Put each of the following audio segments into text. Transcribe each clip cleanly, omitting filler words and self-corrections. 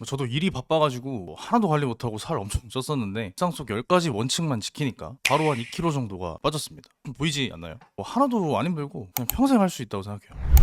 저도 일이 바빠가지고 하나도 관리 못하고 살 엄청 쪘었는데 일상 속 10가지 원칙만 지키니까 바로 한 2kg 정도가 빠졌습니다. 좀 보이지 않나요? 하나도 안 힘들고 그냥 평생 할 수 있다고 생각해요.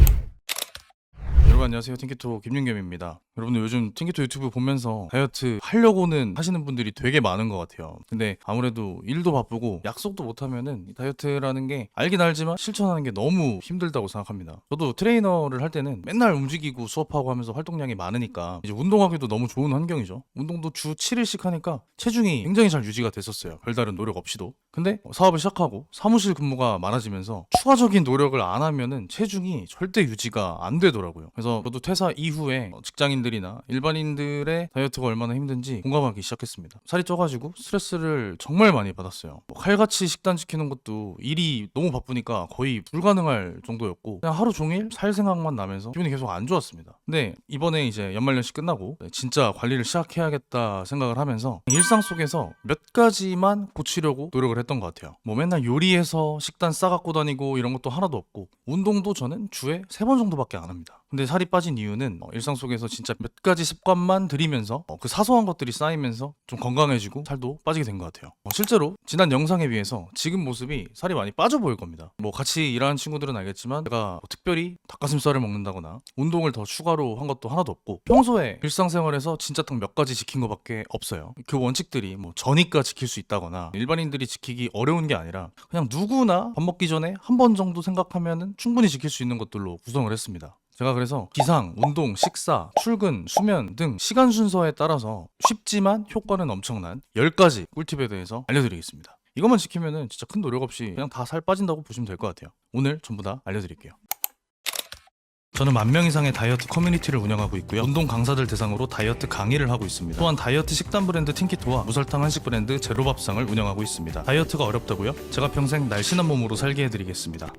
여러분 안녕하세요, 팅키토 김윤겸입니다. 여러분들 요즘 팅키토 유튜브 보면서 다이어트 하려고는 하시는 분들이 되게 많은 것 같아요. 근데 아무래도 일도 바쁘고 약속도 못하면은 이 다이어트라는 게 알긴 알지만 실천하는 게 너무 힘들다고 생각합니다. 저도 트레이너를 할 때는 맨날 움직이고 수업하고 하면서 활동량이 많으니까 이제 운동하기도 너무 좋은 환경이죠. 운동도 주 7일씩 하니까 체중이 굉장히 잘 유지가 됐었어요, 별다른 노력 없이도. 근데 사업을 시작하고 사무실 근무가 많아지면서 추가적인 노력을 안 하면은 체중이 절대 유지가 안 되더라고요. 그래서 저도 퇴사 이후에 직장인들이나 일반인들의 다이어트가 얼마나 힘든지 공감하기 시작했습니다. 살이 쪄가지고 스트레스를 정말 많이 받았어요. 칼같이 식단 지키는 것도 일이 너무 바쁘니까 거의 불가능할 정도였고 그냥 하루 종일 살 생각만 나면서 기분이 계속 안 좋았습니다. 근데 이번에 이제 연말연시 끝나고 진짜 관리를 시작해야겠다 생각을 하면서 일상 속에서 몇 가지만 고치려고 노력을 했던 것 같아요. 뭐 맨날 요리해서 식단 싸갖고 다니고 이런 것도 하나도 없고 운동도 저는 주에 3번 정도밖에 안 합니다. 근데 살이 빠진 이유는 일상 속에서 진짜 몇 가지 습관만 들이면서 그 사소한 것들이 쌓이면서 좀 건강해지고 살도 빠지게 된 것 같아요. 실제로 지난 영상에 비해서 지금 모습이 살이 많이 빠져 보일 겁니다. 뭐 같이 일하는 친구들은 알겠지만 제가 뭐 특별히 닭가슴살을 먹는다거나 운동을 더 추가로 한 것도 하나도 없고 평소에 일상생활에서 진짜 딱 몇 가지 지킨 것밖에 없어요. 그 원칙들이 뭐 저니까 지킬 수 있다거나 일반인들이 지키기 어려운 게 아니라 그냥 누구나 밥 먹기 전에 한 번 정도 생각하면은 충분히 지킬 수 있는 것들로 구성을 했습니다. 제가 그래서 기상, 운동, 식사, 출근, 수면 등 시간 순서에 따라서 쉽지만 효과는 엄청난 10가지 꿀팁에 대해서 알려드리겠습니다. 이것만 지키면은 진짜 큰 노력 없이 그냥 다 살 빠진다고 보시면 될 것 같아요. 오늘 전부 다 알려드릴게요. 저는 10,000명 이상의 다이어트 커뮤니티를 운영하고 있고요. 운동 강사들 대상으로 다이어트 강의를 하고 있습니다. 또한 다이어트 식단 브랜드 팅키토와 무설탕 한식 브랜드 제로밥상을 운영하고 있습니다. 다이어트가 어렵다고요? 제가 평생 날씬한 몸으로 살게 해드리겠습니다.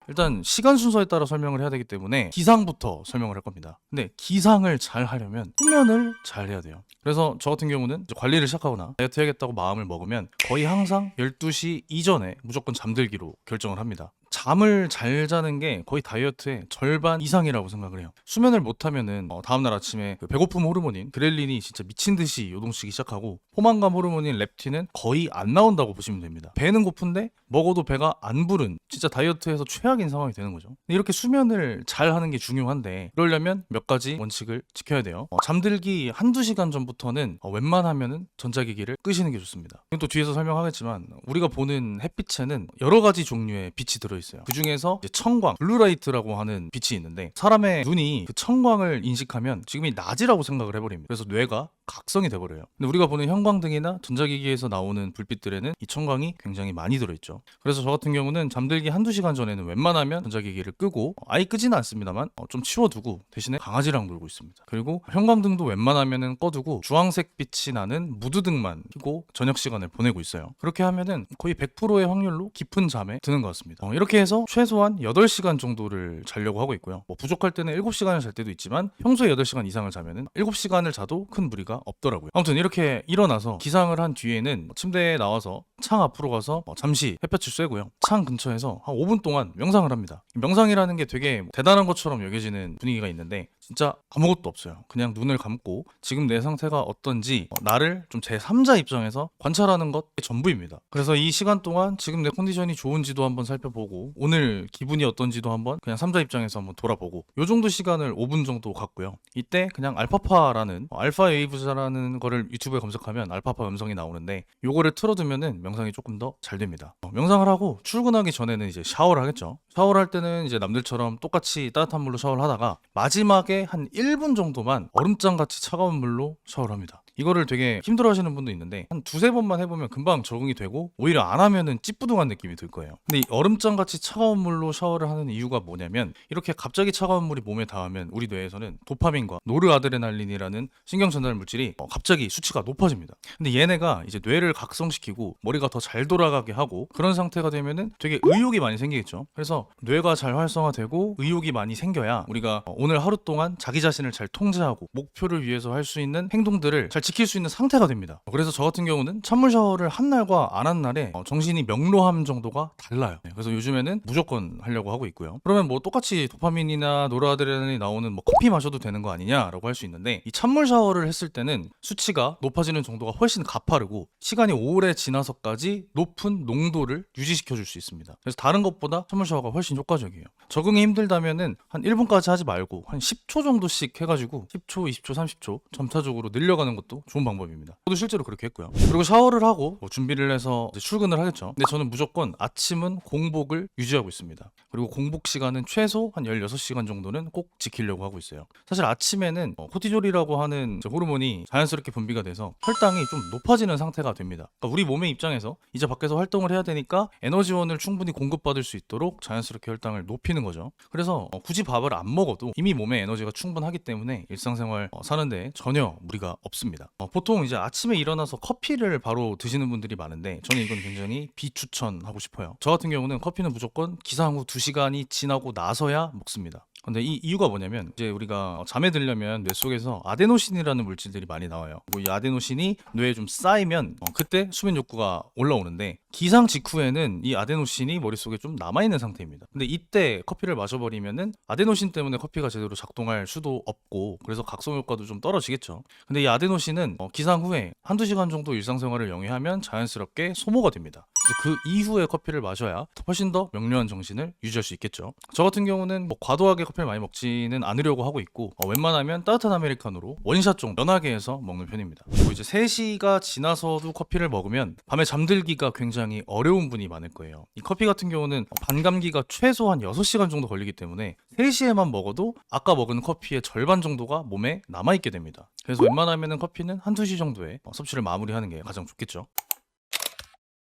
일단 시간 순서에 따라 설명을 해야 되기 때문에 기상부터 설명을 할 겁니다. 근데 기상을 잘 하려면 수면을 잘 해야 돼요. 그래서 저 같은 경우는 관리를 시작하거나 다이어트 해야겠다고 마음을 먹으면 거의 항상 12시 이전에 무조건 잠들기로 결정을 합니다. 잠을 잘 자는 게 거의 다이어트의 절반 이상이라고 생각을 해요. 수면을 못하면은 다음날 아침에 그 배고픔 호르몬인 그렐린이 진짜 미친 듯이 요동치기 시작하고 포만감 호르몬인 렙틴은 거의 안 나온다고 보시면 됩니다. 배는 고픈데 먹어도 배가 안 부른 진짜 다이어트에서 최악인 상황이 되는 거죠. 이렇게 수면을 잘 하는 게 중요한데 그러려면 몇 가지 원칙을 지켜야 돼요. 잠들기 한두 시간 전부터는 웬만하면은 전자기기를 끄시는 게 좋습니다. 이건 또 뒤에서 설명하겠지만 우리가 보는 햇빛에는 여러 가지 종류의 빛이 들어있어요. 그 중에서 청광, 블루라이트라고 하는 빛이 있는데 사람의 눈이 그 청광을 인식하면 지금이 낮이라고 생각을 해버립니다. 그래서 뇌가 각성이 돼버려요. 근데 우리가 보는 형광등이나 전자기기에서 나오는 불빛들에는 이 청광이 굉장히 많이 들어있죠. 그래서 저 같은 경우는 잠들기 한두 시간 전에는 웬만하면 전자기기를 끄고 아예 끄지는 않습니다만 좀 치워두고 대신에 강아지랑 놀고 있습니다. 그리고 형광등도 웬만하면은 꺼두고 주황색 빛이 나는 무드등만 켜고 저녁 시간을 보내고 있어요. 그렇게 하면은 거의 100%의 확률로 깊은 잠에 드는 것 같습니다. 이렇게 해서 최소한 8시간 정도를 자려고 하고 있고요. 뭐 부족할 때는 7시간을 잘 때도 있지만 평소에 8시간 이상을 자면은 7시간을 자도 큰 무리가 없더라고요. 아무튼 이렇게 일어나서 기상을 한 뒤에는 침대에 나와서 창 앞으로 가서 잠시 햇볕을 쐬고요. 창 근처에서 한 5분 동안 명상을 합니다. 명상이라는 게 되게 대단한 것처럼 여겨지는 분위기가 있는데 진짜 아무것도 없어요. 그냥 눈을 감고 지금 내 상태가 어떤지 나를 좀 제3자 입장에서 관찰하는 것이 전부입니다. 그래서 이 시간 동안 지금 내 컨디션이 좋은지도 한번 살펴보고 오늘 기분이 어떤지도 한번 그냥 3자 입장에서 한번 돌아보고 요 정도 시간을 5분 정도 갖고요. 이때 그냥 알파파라는 알파 웨이브즈라는 거를 유튜브에 검색하면 알파파 음성이 나오는데 요거를 틀어두면은 명상이 조금 더 잘 됩니다. 명상을 하고 출근하기 전에는 이제 샤워를 하겠죠. 샤워를 할 때는 이제 남들처럼 똑같이 따뜻한 물로 샤워를 하다가 마지막에 한 1분 정도만 얼음장같이 차가운 물로 샤워를 합니다. 이거를 되게 힘들어 하시는 분도 있는데 한 두세 번만 해보면 금방 적응이 되고 오히려 안 하면은 찌뿌둥한 느낌이 들 거예요. 근데 이 얼음장같이 차가운 물로 샤워를 하는 이유가 뭐냐면 이렇게 갑자기 차가운 물이 몸에 닿으면 우리 뇌에서는 도파민과 노르아드레날린이라는 신경 전달 물질이 갑자기 수치가 높아집니다. 근데 얘네가 이제 뇌를 각성시키고 머리가 더 잘 돌아가게 하고 그런 상태가 되면은 되게 의욕이 많이 생기겠죠. 그래서 뇌가 잘 활성화되고 의욕이 많이 생겨야 우리가 오늘 하루 동안 자기 자신을 잘 통제하고 목표를 위해서 할 수 있는 행동들을 잘 지킬 수 있는 상태가 됩니다. 그래서 저 같은 경우는 찬물 샤워를 한 날과 안 한 날에 정신이 명료함 정도가 달라요. 그래서 요즘에는 무조건 하려고 하고 있고요. 그러면 뭐 똑같이 도파민이나 노르아드레날린이 나오는 뭐 커피 마셔도 되는 거 아니냐라고 할 수 있는데, 이 찬물 샤워를 했을 때는 수치가 높아지는 정도가 훨씬 가파르고 시간이 오래 지나서까지 높은 농도를 유지시켜 줄 수 있습니다. 그래서 다른 것보다 찬물 샤워가 훨씬 효과적이에요. 적응이 힘들다면은 한 1분까지 하지 말고 한 10초 정도씩 해가지고 10초, 20초, 30초 점차적으로 늘려가는 것도 좋은 방법입니다. 저도 실제로 그렇게 했고요. 그리고 샤워를 하고 뭐 준비를 해서 이제 출근을 하겠죠. 근데 저는 무조건 아침은 공복을 유지하고 있습니다. 그리고 공복 시간은 최소 한 16시간 정도는 꼭 지키려고 하고 있어요. 사실 아침에는 코티졸이라고 하는 호르몬이 자연스럽게 분비가 돼서 혈당이 좀 높아지는 상태가 됩니다. 그러니까 우리 몸의 입장에서 이제 밖에서 활동을 해야 되니까 에너지원을 충분히 공급받을 수 있도록 자연스럽게 혈당을 높이는 거죠. 그래서 굳이 밥을 안 먹어도 이미 몸에 에너지가 충분하기 때문에 일상생활 사는데 전혀 무리가 없습니다. 보통 이제 아침에 일어나서 커피를 바로 드시는 분들이 많은데 저는 이건 굉장히 비추천하고 싶어요. 저 같은 경우는 커피는 무조건 기상 후 2시간이 지나고 나서야 먹습니다. 근데 이 이유가 뭐냐면, 이제 우리가 잠에 들려면 뇌 속에서 아데노신이라는 물질들이 많이 나와요. 이 아데노신이 뇌에 좀 쌓이면 그때 수면 욕구가 올라오는데, 기상 직후에는 이 아데노신이 머릿속에 좀 남아있는 상태입니다. 근데 이때 커피를 마셔버리면은 아데노신 때문에 커피가 제대로 작동할 수도 없고, 그래서 각성 효과도 좀 떨어지겠죠. 근데 이 아데노신은 기상 후에 한두 시간 정도 일상생활을 영위하면 자연스럽게 소모가 됩니다. 그래서 그 이후에 커피를 마셔야 훨씬 더 명료한 정신을 유지할 수 있겠죠. 저 같은 경우는 뭐 과도하게 커피를 많이 먹지는 않으려고 하고 있고, 웬만하면 따뜻한 아메리카노로 원샷 정도 연하게 해서 먹는 편입니다. 그리고 이제 3시가 지나서도 커피를 먹으면 밤에 잠들기가 굉장히 어려운 분이 많을 거예요. 이 커피 같은 경우는 반감기가 최소한 6시간 정도 걸리기 때문에 3시에만 먹어도 아까 먹은 커피의 절반 정도가 몸에 남아있게 됩니다. 그래서 웬만하면 커피는 1-2시 정도에 섭취를 마무리하는 게 가장 좋겠죠.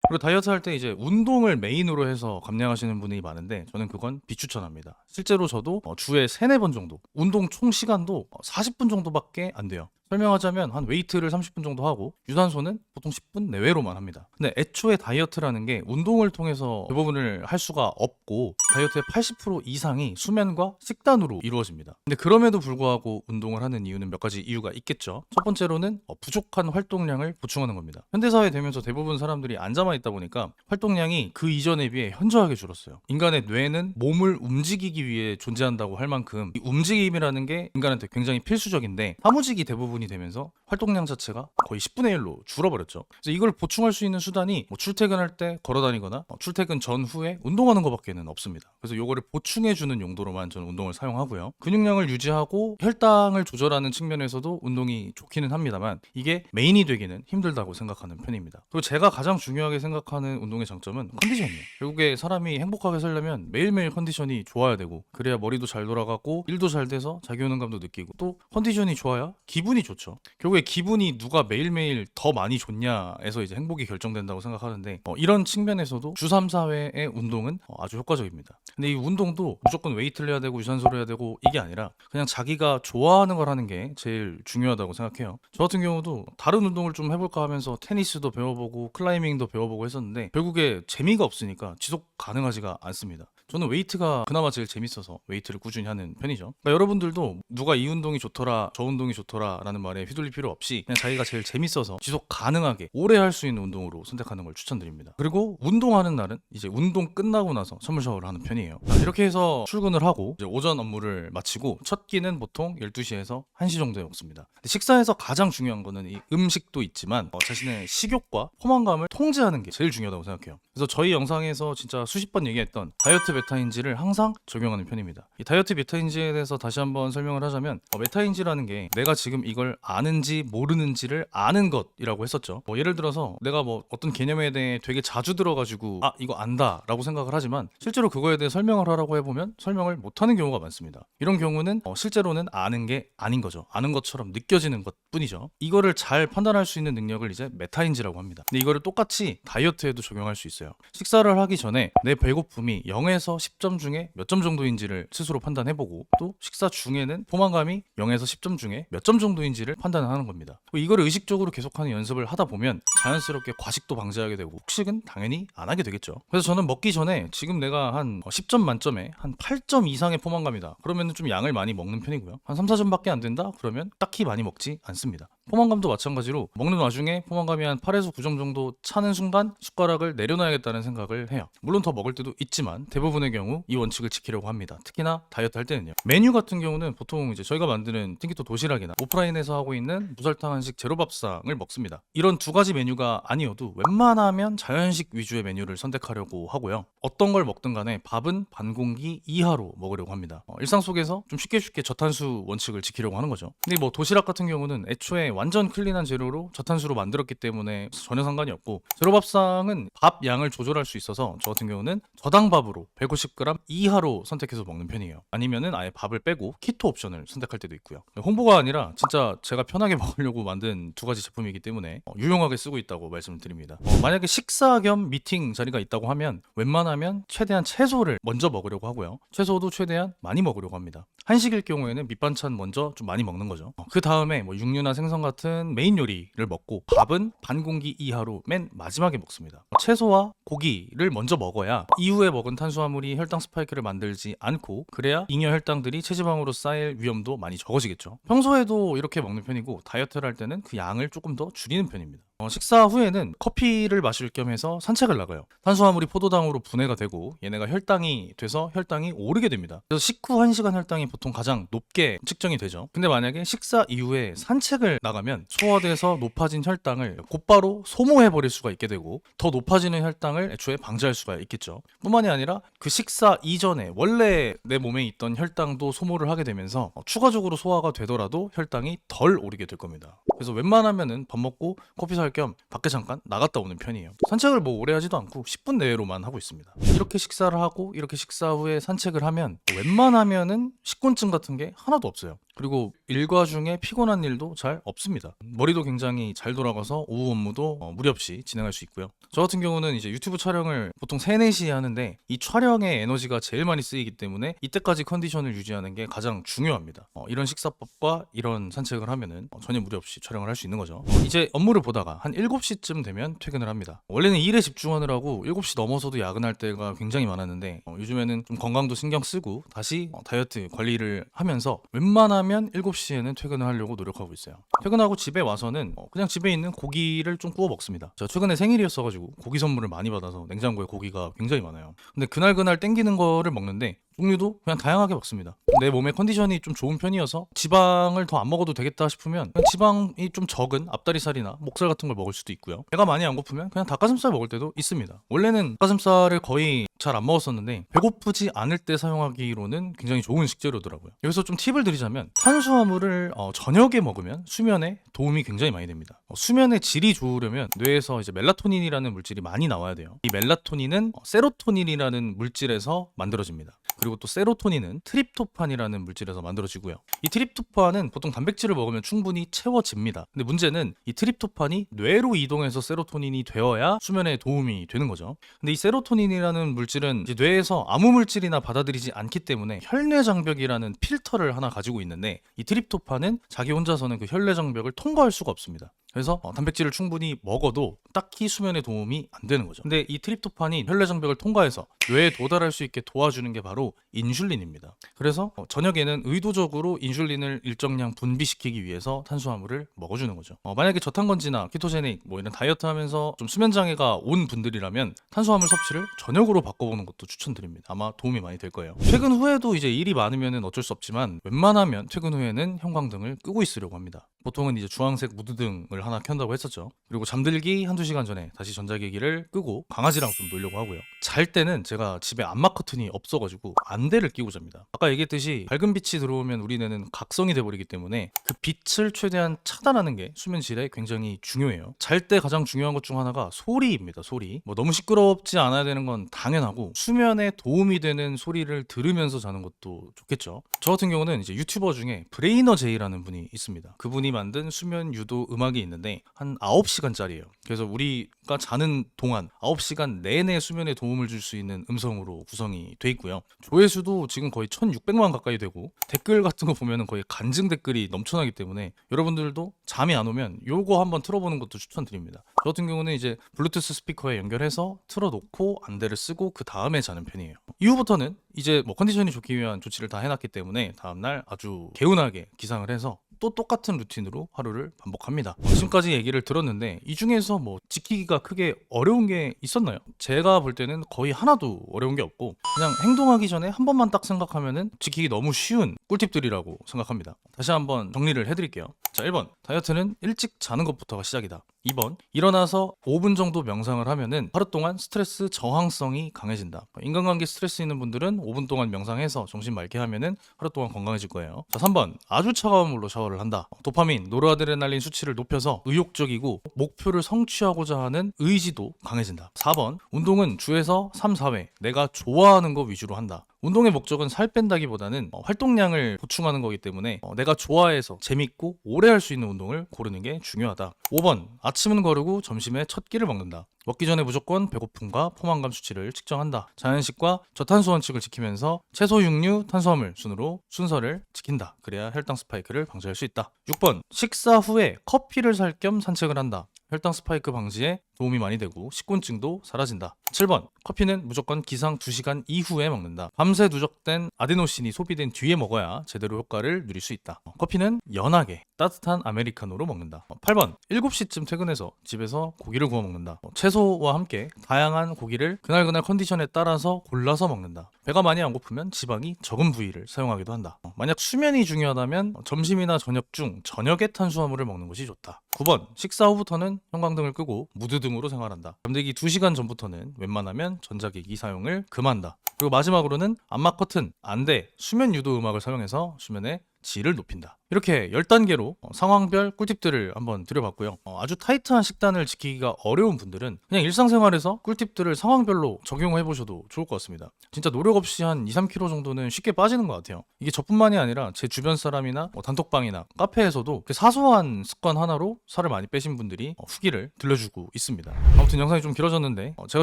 그리고 다이어트 할 때 이제 운동을 메인으로 해서 감량하시는 분이 많은데 저는 그건 비추천합니다. 실제로 저도 주에 3-4번 정도, 운동 총 시간도 40분 정도밖에 안 돼요. 설명하자면 한 웨이트를 30분 정도 하고 유산소는 보통 10분 내외로만 합니다. 근데 애초에 다이어트라는 게 운동을 통해서 대부분을 할 수가 없고, 다이어트의 80% 이상이 수면과 식단으로 이루어집니다. 근데 그럼에도 불구하고 운동을 하는 이유는 몇 가지 이유가 있겠죠. 첫 번째로는 부족한 활동량을 보충하는 겁니다. 현대사회 되면서 대부분 사람들이 앉아만 있다 보니까 활동량이 그 이전에 비해 현저하게 줄었어요. 인간의 뇌는 몸을 움직이기 위해 존재한다고 할 만큼 이 움직임이라는 게 인간한테 굉장히 필수적인데, 사무직이 대부분이 되면서 활동량 자체가 거의 10분의 1로 줄어버렸죠. 그래서 이걸 보충할 수 있는 수단이 출퇴근할 때 걸어다니거나 출퇴근 전후에 운동하는 것밖에는 없습니다. 그래서 이거를 보충해주는 용도로만 저는 운동을 사용하고요. 근육량을 유지하고 혈당을 조절하는 측면에서도 운동이 좋기는 합니다만 이게 메인이 되기는 힘들다고 생각하는 편입니다. 그리고 제가 가장 중요하게 생각하는 운동의 장점은 컨디션이에요. 결국에 사람이 행복하게 살려면 매일매일 컨디션이 좋아야 되고, 그래야 머리도 잘 돌아가고 일도 잘 돼서 자기효능감도 느끼고, 또 컨디션이 좋아야 기분이 좋죠. 결국에 기분이 누가 매일매일 더 많이 좋냐에서 이제 행복이 결정된다고 생각하는데, 이런 측면에서도 주 3, 4회의 운동은 아주 효과적입니다. 근데 이 운동도 무조건 웨이트를 해야 되고 유산소를 해야 되고 이게 아니라 그냥 자기가 좋아하는 걸 하는 게 제일 중요하다고 생각해요. 저 같은 경우도 다른 운동을 좀 해볼까 하면서 테니스도 배워보고 클라이밍도 배워보고 했었는데 결국에 재미가 없으니까 지속 가능하지가 않습니다. 저는 웨이트가 그나마 제일 재밌어서 웨이트를 꾸준히 하는 편이죠. 그러니까 여러분들도 누가 이 운동이 좋더라 저 운동이 좋더라 라는 말에 휘둘릴 필요 없이 그냥 자기가 제일 재밌어서 지속 가능하게 오래 할 수 있는 운동으로 선택하는 걸 추천드립니다. 그리고 운동하는 날은 이제 운동 끝나고 나서 찬물 샤워를 하는 편이에요. 이렇게 해서 출근을 하고 이제 오전 업무를 마치고 첫 끼는 보통 12시에서 1시 정도에 먹습니다. 식사에서 가장 중요한 거는 이 음식도 있지만 자신의 식욕과 포만감을 통제하는 게 제일 중요하다고 생각해요. 그래서 저희 영상에서 진짜 수십 번 얘기했던 다이어트 메타인지를 항상 적용하는 편입니다. 이 다이어트 메타인지에 대해서 다시 한번 설명을 하자면, 메타인지라는 게 내가 지금 이걸 아는지 모르는지를 아는 것이라고 했었죠. 예를 들어서 내가 어떤 개념에 대해 되게 자주 들어가지고 이거 안다 라고 생각을 하지만 실제로 그거에 대해 설명을 하라고 해보면 설명을 못하는 경우가 많습니다. 이런 경우는 실제로는 아는 게 아닌 거죠. 아는 것처럼 느껴지는 것 뿐이죠. 이거를 잘 판단할 수 있는 능력을 이제 메타인지라고 합니다. 근데 이거를 똑같이 다이어트에도 적용할 수 있어요. 식사를 하기 전에 내 배고픔이 0에서 10점 중에 몇 점 정도인지를 스스로 판단해보고, 또 식사 중에는 포만감이 0에서 10점 중에 몇 점 정도인지를 판단하는 겁니다. 이거를 의식적으로 계속하는 연습을 하다 보면 자연스럽게 과식도 방지하게 되고 폭식은 당연히 안 하게 되겠죠. 그래서 저는 먹기 전에 지금 내가 한 10점 만점에 한 8점 이상의 포만감이다 그러면 좀 양을 많이 먹는 편이고요. 한 3-4점밖에 안 된다 그러면 딱히 많이 먹지 않습니다. 포만감도 마찬가지로 먹는 와중에 포만감이 한 8에서 9점 정도 차는 순간 숟가락을 내려놔야겠다는 생각을 해요. 물론 더 먹을 때도 있지만 대부분의 경우 이 원칙을 지키려고 합니다. 특히나 다이어트 할 때는요. 메뉴 같은 경우는 보통 이제 저희가 만드는 띵기토 도시락이나 오프라인에서 하고 있는 무설탕 한식 제로밥상을 먹습니다. 이런 두 가지 메뉴가 아니어도 웬만하면 자연식 위주의 메뉴를 선택하려고 하고요. 어떤 걸 먹든 간에 밥은 반 공기 이하로 먹으려고 합니다. 일상 속에서 좀 쉽게 저탄수 원칙을 지키려고 하는 거죠. 근데 뭐 도시락 같은 경우는 애초에 완전 클린한 재료로 저탄수로 만들었기 때문에 전혀 상관이 없고, 제로밥상은 밥 양을 조절할 수 있어서 저 같은 경우는 저당밥으로 150g 이하로 선택해서 먹는 편이에요. 아니면은 아예 밥을 빼고 키토 옵션을 선택할 때도 있고요. 홍보가 아니라 진짜 제가 편하게 먹으려고 만든 두 가지 제품이기 때문에 유용하게 쓰고 있다고 말씀을 드립니다. 만약에 식사 겸 미팅 자리가 있다고 하면 웬만하면 최대한 채소를 먼저 먹으려고 하고요. 채소도 최대한 많이 먹으려고 합니다. 한식일 경우에는 밑반찬 먼저 좀 많이 먹는 거죠. 그 다음에 뭐 육류나 생선 같은 메인 요리를 먹고 밥은 반 공기 이하로 맨 마지막에 먹습니다. 채소와 고기를 먼저 먹어야 이후에 먹은 탄수화물이 혈당 스파이크를 만들지 않고, 그래야 잉여 혈당들이 체지방으로 쌓일 위험도 많이 적어지겠죠. 평소에도 이렇게 먹는 편이고, 다이어트를 할 때는 그 양을 조금 더 줄이는 편입니다. 식사 후에는 커피를 마실 겸 해서 산책을 나가요. 탄수화물이 포도당으로 분해가 되고 얘네가 혈당이 돼서 혈당이 오르게 됩니다. 그래서 식후 1시간 혈당이 보통 가장 높게 측정이 되죠. 근데 만약에 식사 이후에 산책을 나가면 소화돼서 높아진 혈당을 곧바로 소모해버릴 수가 있게 되고, 더 높아지는 혈당을 애초에 방지할 수가 있겠죠. 뿐만이 아니라 그 식사 이전에 원래 내 몸에 있던 혈당도 소모를 하게 되면서 추가적으로 소화가 되더라도 혈당이 덜 오르게 될 겁니다. 그래서 웬만하면은 밥 먹고 커피 살 겸 밖에 잠깐 나갔다 오는 편이에요. 산책을 뭐 오래 하지도 않고 10분 내로만 하고 있습니다. 이렇게 식사를 하고 이렇게 식사 후에 산책을 하면 웬만하면은 식곤증 같은 게 하나도 없어요. 그리고 일과 중에 피곤한 일도 잘 없습니다. 머리도 굉장히 잘 돌아가서 오후 업무도 무리 없이 진행할 수 있고요. 저 같은 경우는 이제 유튜브 촬영을 보통 3, 4시에 하는데 이 촬영에 에너지가 제일 많이 쓰이기 때문에 이때까지 컨디션을 유지하는 게 가장 중요합니다. 이런 식사법과 이런 산책을 하면은 전혀 무리 없이 촬영을 할 수 있는 거죠. 이제 업무를 보다가 한 7시쯤 되면 퇴근을 합니다. 원래는 일에 집중하느라고 7시 넘어서도 야근할 때가 굉장히 많았는데 요즘에는 좀 건강도 신경 쓰고 다시 다이어트 관리를 하면서 웬만하면 7시에는 퇴근을 하려고 노력하고 있어요. 퇴근하고 집에 와서는 그냥 집에 있는 고기를 좀 구워 먹습니다. 저 최근에 생일이었어가지고 고기 선물을 많이 받아서 냉장고에 고기가 굉장히 많아요. 근데 그날 땡기는 거를 먹는데 종류도 그냥 다양하게 먹습니다. 내 몸의 컨디션이 좀 좋은 편이어서 지방을 더 안 먹어도 되겠다 싶으면 그냥 지방이 좀 적은 앞다리살이나 목살 같은 걸 먹을 수도 있고요. 배가 많이 안 고프면 그냥 닭가슴살 먹을 때도 있습니다. 원래는 닭가슴살을 거의 잘 안 먹었었는데 배고프지 않을 때 사용하기로는 굉장히 좋은 식재료더라고요. 여기서 좀 팁을 드리자면 탄수화물을 저녁에 먹으면 수면에 도움이 굉장히 많이 됩니다. 수면의 질이 좋으려면 뇌에서 이제 멜라토닌이라는 물질이 많이 나와야 돼요. 이 멜라토닌은 세로토닌이라는 물질에서 만들어집니다. 그리고 또 세로토닌은 트립토판이라는 물질에서 만들어지고요. 이 트립토판은 보통 단백질을 먹으면 충분히 채워집니다. 근데 문제는 이 트립토판이 뇌로 이동해서 세로토닌이 되어야 수면에 도움이 되는 거죠. 근데 이 세로토닌이라는 물질은 이제 뇌에서 아무 물질이나 받아들이지 않기 때문에 혈내장벽이라는 필터를 하나 가지고 있는데, 이 트립토판은 자기 혼자서는 그 혈내장벽을 통과할 수가 없습니다. 그래서 단백질을 충분히 먹어도 딱히 수면에 도움이 안 되는 거죠. 근데 이 트립토판이 혈내장벽을 통과해서 뇌에 도달할 수 있게 도와주는 게 바로 인슐린입니다. 그래서 저녁에는 의도적으로 인슐린을 일정량 분비시키기 위해서 탄수화물을 먹어주는 거죠. 만약에 저탄건지나 키토제닉 뭐 이런 다이어트 하면서 좀 수면 장애가 온 분들이라면 탄수화물 섭취를 저녁으로 바꿔보는 것도 추천드립니다. 아마 도움이 많이 될 거예요. 퇴근 후에도 이제 일이 많으면 어쩔 수 없지만 웬만하면 퇴근 후에는 형광등을 끄고 있으려고 합니다. 보통은 이제 주황색 무드등을 하나 켠다고 했었죠. 그리고 잠들기 한두 시간 전에 다시 전자기기를 끄고 강아지랑 좀 놀려고 하고요. 잘 때는 제가 집에 암막 커튼이 없어가지고 안대를 끼고 잡니다. 아까 얘기했듯이 밝은 빛이 들어오면 우리 뇌는 각성이 돼버리기 때문에 그 빛을 최대한 차단하는 게 수면 질에 굉장히 중요해요. 잘 때 가장 중요한 것 중 하나가 소리입니다. 소리. 뭐 너무 시끄럽지 않아야 되는 건 당연하고 수면에 도움이 되는 소리를 들으면서 자는 것도 좋겠죠. 저 같은 경우는 이제 유튜버 중에 브레이너 제이라는 분이 있습니다. 그분이 만든 수면 유도 음악이 있는데 한 9시간짜리예요. 그래서 우리가 자는 동안 9시간 내내 수면에 도움을 줄 수 있는 음성으로 구성이 돼 있고요. 조회수도 지금 거의 1600만 가까이 되고 댓글 같은 거 보면은 거의 간증 댓글이 넘쳐나기 때문에 여러분들도 잠이 안 오면 요거 한번 틀어보는 것도 추천드립니다. 저 같은 경우는 이제 블루투스 스피커에 연결해서 틀어놓고 안대를 쓰고 그 다음에 자는 편이에요. 이후부터는 이제 뭐 컨디션이 좋기 위한 조치를 다 해놨기 때문에 다음날 아주 개운하게 기상을 해서 또 똑같은 루틴으로 하루를 반복합니다. 지금까지 얘기를 들었는데 이 중에서 뭐 지키기가 크게 어려운 게 있었나요? 제가 볼 때는 거의 하나도 어려운 게 없고 그냥 행동하기 전에 한 번만 딱 생각하면은 지키기 너무 쉬운 꿀팁들이라고 생각합니다. 다시 한번 정리를 해드릴게요. 자, 1번 다이어트는 일찍 자는 것부터가 시작이다. 2번 일어나서 5분 정도 명상을 하면은 하루 동안 스트레스 저항성이 강해진다. 인간관계 스트레스 있는 분들은 5분 동안 명상해서 정신 맑게 하면은 하루 동안 건강해질 거예요. 자, 3번 아주 차가운 물로 샤워를 한다. 도파민, 노르아드레날린 수치를 높여서 의욕적이고 목표를 성취하고자 하는 의지도 강해진다. 4번 운동은 주에서 3, 4회 내가 좋아하는 거 위주로 한다. 운동의 목적은 살 뺀다기보다는 활동량을 보충하는 거기 때문에 내가 좋아해서 재밌고 오래 할 수 있는 운동을 고르는 게 중요하다. 5번 아침은 거르고 점심에 첫 끼를 먹는다. 먹기 전에 무조건 배고픔과 포만감 수치를 측정한다. 자연식과 저탄수 원칙을 지키면서 채소, 육류, 탄수화물 순으로 순서를 지킨다. 그래야 혈당 스파이크를 방지할 수 있다. 6번 식사 후에 커피를 살 겸 산책을 한다. 혈당 스파이크 방지에 도움이 많이 되고 식곤증도 사라진다. 7번 커피는 무조건 기상 2시간 이후에 먹는다. 밤새 누적된 아데노신이 소비된 뒤에 먹어야 제대로 효과를 누릴 수 있다. 커피는 연하게 따뜻한 아메리카노로 먹는다. 8번 7시쯤 퇴근해서 집에서 고기를 구워 먹는다. 채소와 함께 다양한 고기를 그날그날 컨디션에 따라서 골라서 먹는다. 배가 많이 안 고프면 지방이 적은 부위를 사용하기도 한다. 만약 수면이 중요하다면 점심이나 저녁 중 저녁에 탄수화물을 먹는 것이 좋다. 9번 식사 후부터는 형광등을 끄고 무드 등으로 생활한다. 잠들기 2시간 전부터는 웬만하면 전자기기 사용을 금한다. 그리고 마지막으로는 암막 커튼, 안대, 수면 유도 음악을 사용해서 수면의 질을 높인다. 이렇게 10단계로 상황별 꿀팁들을 한번 드려봤고요. 아주 타이트한 식단을 지키기가 어려운 분들은 그냥 일상생활에서 꿀팁들을 상황별로 적용해 보셔도 좋을 것 같습니다. 진짜 노력 없이 한 2, 3kg 정도는 쉽게 빠지는 것 같아요. 이게 저뿐만이 아니라 제 주변 사람이나 단톡방이나 카페에서도 사소한 습관 하나로 살을 많이 빼신 분들이 후기를 들려주고 있습니다. 아무튼 영상이 좀 길어졌는데 제가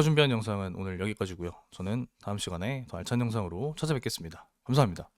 준비한 영상은 오늘 여기까지고요. 저는 다음 시간에 더 알찬 영상으로 찾아뵙겠습니다. 감사합니다.